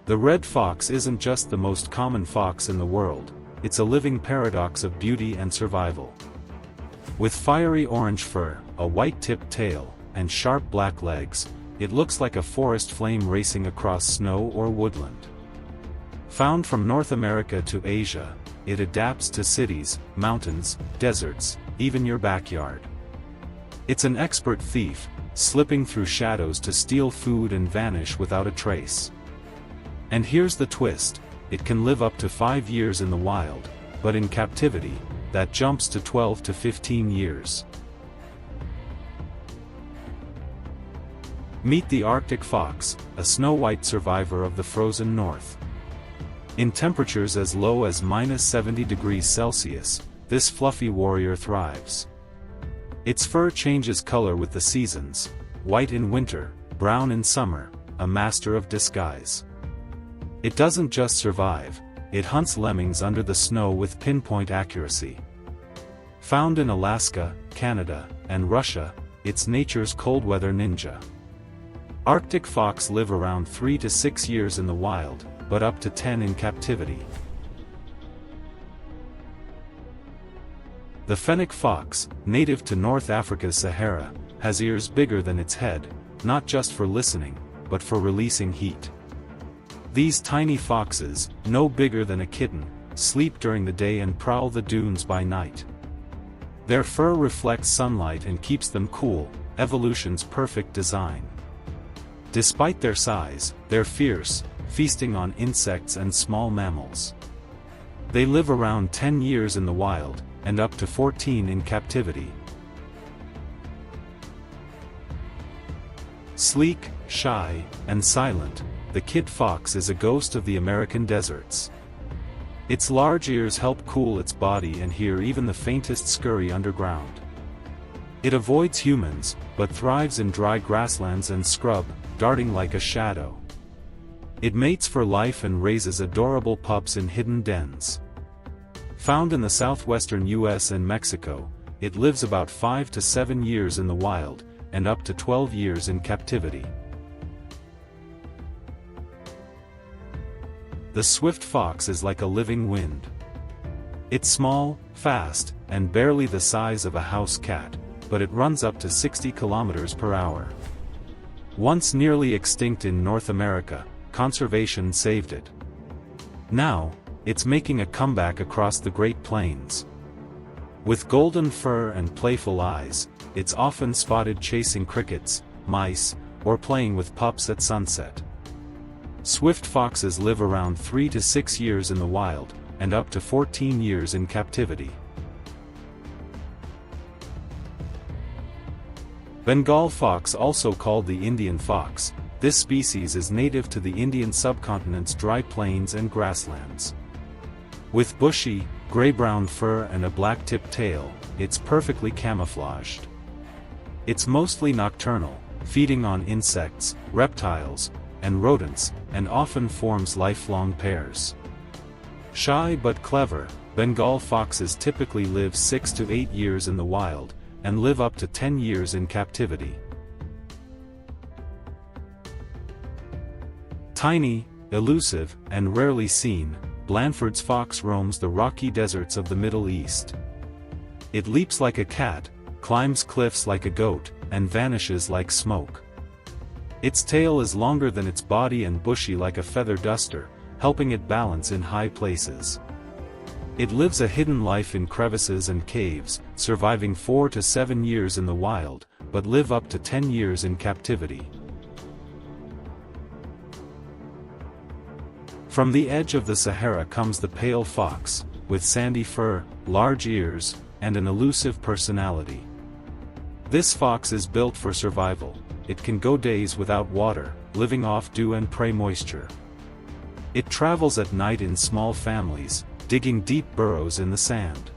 The red fox isn't just the most common fox in the world, it's a living paradox of beauty and survival. With fiery orange fur, a white-tipped tail, and sharp black legs, it looks like a forest flame racing across snow or woodland. Found from North America to Asia, it adapts to cities, mountains, deserts, even your backyard. It's an expert thief, slipping through shadows to steal food and vanish without a trace. And here's the twist, it can live up to 5 years in the wild, but in captivity, that jumps to 12 to 15 years. Meet the Arctic fox, a snow-white survivor of the frozen north. In temperatures as low as -70 degrees Celsius, this fluffy warrior thrives. Its fur changes color with the seasons, white in winter, brown in summer, a master of disguise. It doesn't just survive, it hunts lemmings under the snow with pinpoint accuracy. Found in Alaska, Canada, and Russia, it's nature's cold-weather ninja. Arctic fox live around 3 to 6 years in the wild, but up to 10 in captivity. The Fennec fox, native to North Africa's Sahara, has ears bigger than its head, not just for listening, but for releasing heat. These tiny foxes, no bigger than a kitten, sleep during the day and prowl the dunes by night. Their fur reflects sunlight and keeps them cool, evolution's perfect design. Despite their size, they're fierce, feasting on insects and small mammals. They live around 10 years in the wild, and up to 14 in captivity. Sleek, shy, and silent, the kit fox is a ghost of the American deserts. Its large ears help cool its body and hear even the faintest scurry underground. It avoids humans, but thrives in dry grasslands and scrub, darting like a shadow. It mates for life and raises adorable pups in hidden dens. Found in the southwestern US and Mexico, it lives about 5 to 7 years in the wild, and up to 12 years in captivity. The swift fox is like a living wind. It's small, fast, and barely the size of a house cat, but it runs up to 60 kilometers per hour. Once nearly extinct in North America, conservation saved it. Now, it's making a comeback across the Great Plains. With golden fur and playful eyes, it's often spotted chasing crickets, mice, or playing with pups at sunset. Swift foxes live around 3 to 6 years in the wild, and up to 14 years in captivity. Bengal fox, also called the Indian fox, this species is native to the Indian subcontinent's dry plains and grasslands. With bushy, gray-brown fur and a black-tipped tail, it's perfectly camouflaged. It's mostly nocturnal, feeding on insects, reptiles, and rodents, and often forms lifelong pairs. Shy but clever, Bengal foxes typically live 6 to 8 years in the wild, and live up to 10 years in captivity. Tiny, elusive, and rarely seen, Blanford's fox roams the rocky deserts of the Middle East. It leaps like a cat, climbs cliffs like a goat, and vanishes like smoke. Its tail is longer than its body and bushy like a feather duster, helping it balance in high places. It lives a hidden life in crevices and caves, surviving 4 to 7 years in the wild, but live up to 10 years in captivity. From the edge of the Sahara comes the pale fox, with sandy fur, large ears, and an elusive personality. This fox is built for survival. It can go days without water, living off dew and prey moisture. It travels at night in small families, digging deep burrows in the sand.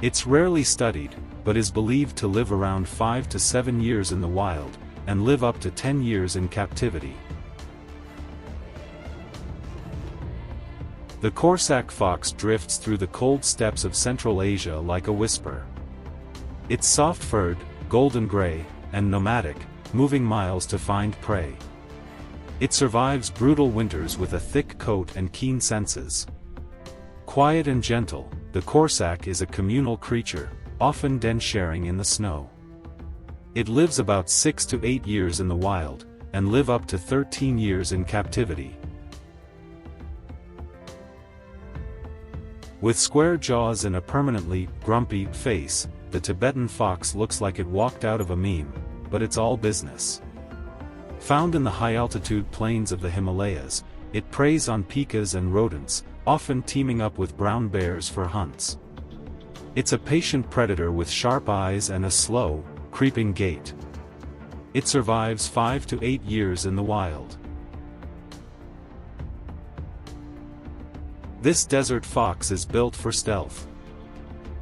It's rarely studied, but is believed to live around 5 to 7 years in the wild, and live up to 10 years in captivity. The Corsac fox drifts through the cold steppes of Central Asia like a whisper. It's soft-furred, golden gray, and nomadic, moving miles to find prey. It survives brutal winters with a thick coat and keen senses. Quiet and gentle, the Corsac is a communal creature, often den sharing in the snow. It lives about 6 to 8 years in the wild, and live up to 13 years in captivity. With square jaws and a permanently grumpy face, the Tibetan fox looks like it walked out of a meme, but it's all business. Found in the high-altitude plains of the Himalayas, it preys on pikas and rodents, often teaming up with brown bears for hunts. It's a patient predator with sharp eyes and a slow, creeping gait. It survives 5 to 8 years in the wild. This desert fox is built for stealth.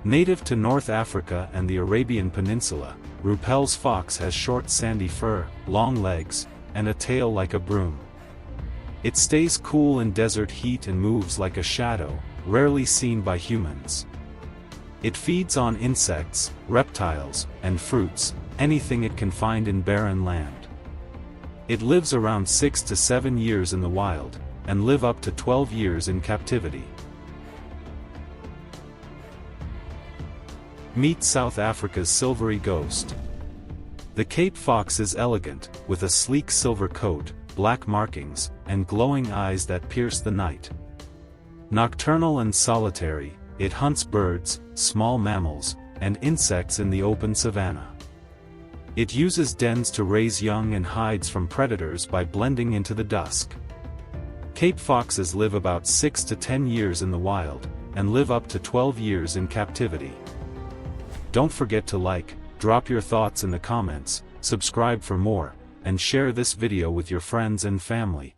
Native to North Africa and the Arabian Peninsula, Ruppell's fox has short sandy fur, long legs, and a tail like a broom. It stays cool in desert heat and moves like a shadow, rarely seen by humans. It feeds on insects, reptiles, and fruits, anything it can find in barren land. It lives around 6 to 7 years in the wild, and live up to 12 years in captivity. Meet South Africa's silvery ghost. The Cape fox is elegant, with a sleek silver coat, black markings, and glowing eyes that pierce the night. Nocturnal and solitary, it hunts birds, small mammals, and insects in the open savanna. It uses dens to raise young and hides from predators by blending into the dusk. Cape foxes live about 6 to 10 years in the wild, and live up to 12 years in captivity. Don't forget to like, drop your thoughts in the comments, subscribe for more, and share this video with your friends and family.